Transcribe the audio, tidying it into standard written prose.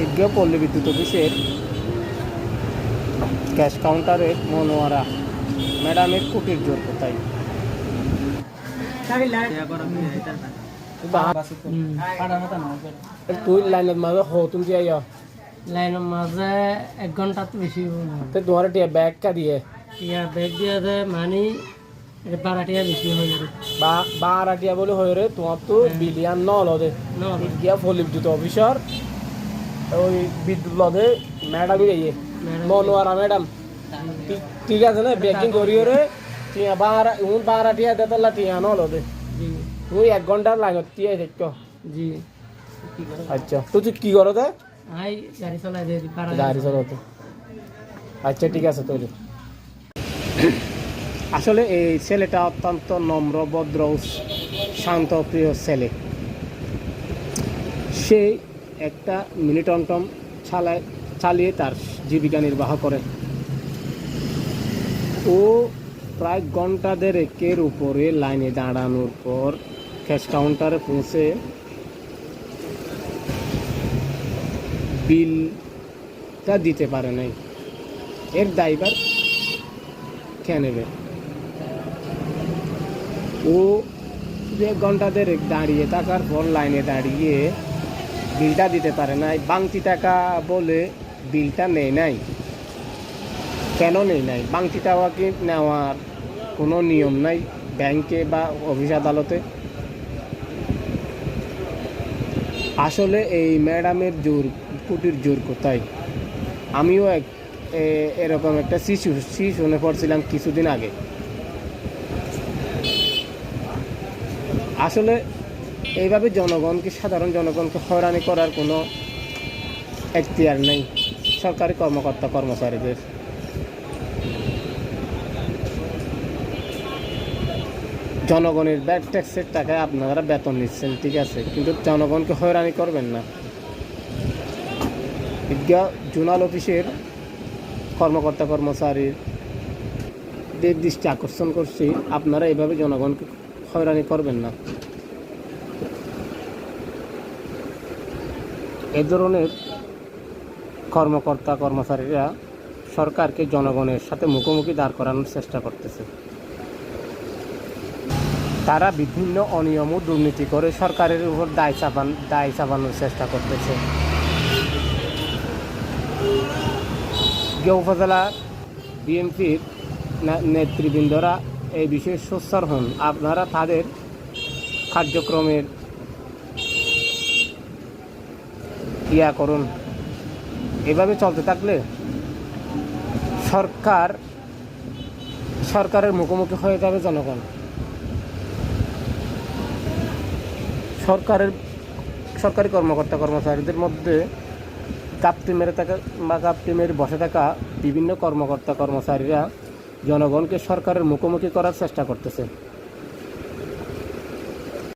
ঈদগাঁও পল্লী বিদ্যুৎ অফিসের ক্যাশ কাউন্টারের মনোয়ারা ম্যাডামের কুটির জোর কোথায়? তুই লাইনের মাঝে হো তুমি যাই লাইনের মাঝে 1 ঘন্টা তো বেশি তোমার ব্যাগ কা দিয়ে ব্যাগ দিয়ে দেয় মানে 12 বেশি হয়ে যাবে। বা 12 বলে হয়ে রে তোমার তো বিলিয়ন নলদে ঈদগাঁও পল্লী বিদ্যুৎ অফিসার ওই বিদ্যুৎ লদে ম্যাডাম যাইয়ে মনোয়ারা ম্যাডাম ঠিক আছে না ব্যাকিং করিও রে টিয়া 12 দেতলা টিয়া নলদে তুই 1 ঘন্টার লাইনত টিয়া দেখো জি। আচ্ছা তুই কি করো তা আই গাড়ি চালাই দিয়ে গাড়ি চালাতে আচ্ছা ঠিক আছে তাহলে। আসলে এই ছেলেটা অত্যন্ত নম্র ভদ্র শান্ত প্রিয় ছেলে। সে একটা মিনি টমটম চালিয়ে তার জীবিকা নির্বাহ করে। ও প্রায় ঘন্টা দেড়েকের উপরে লাইনে দাঁড়ানোর পর ক্যাশ কাউন্টারে পৌঁছে বিলটা দিতে পারে নাই। এর ড্রাইভার কে নেবে? ও 1 ঘন্টা দেড়েক দাঁড়িয়ে থাকার পর লাইনে দাঁড়িয়ে বিলটা দিতে পারে নাই। বাংতি টাকা বলে বিলটা নেয় নাই। কেন নেই নাই? বাংতি টাকা কি নেওয়ার কোনো নিয়ম নাই ব্যাংকে বা অফিস আদালতে? আসলে এই ম্যাডামের কুটির জোর কোথায়? আমিও এরকম একটা শুনে পড়ছিলাম কিছুদিন আগে। আসলে এইভাবে সাধারণ জনগণকে হয়রানি করার কোনো এখতিয়ার নেই সরকারি কর্মকর্তা কর্মচারীদের। জনগণের ব্যাড ট্যাক্সের টাকায় আপনারা বেতন নিচ্ছেন ঠিক আছে, কিন্তু জনগণকে হয়রানি করবেন না। ঈদগাঁও জোনাল অফিসের কর্মকর্তা কর্মচারীদের দৃষ্টি আকর্ষণ করছি, আপনারা এইভাবে জনগণকে হয়রানি করবেন না। এ ধরনের কর্মকর্তা কর্মচারীরা সরকারকে জনগণের সাথে মুখোমুখি দাঁড় করানোর চেষ্টা করতেছে। তারা বিভিন্ন অনিয়ম ও দুর্নীতি করে সরকারের উপর দায় চাপানোর চেষ্টা করতেছে। ঈদগাঁও উপজেলা বিএনপির নেতৃবৃন্দরা এই বিষয়ে সোচ্চার হন। আপনারা তাদের কার্যক্রমের করুন। এভাবে চলতে থাকলে সরকারের মুখোমুখি হয়ে যাবে জনগণ। সরকারি কর্মকর্তা কর্মচারীদের মধ্যে গাপটি মেরে বসে থাকা বিভিন্ন কর্মকর্তা কর্মচারীরা জনগণকে সরকারের মুখোমুখি করার চেষ্টা করতেছে।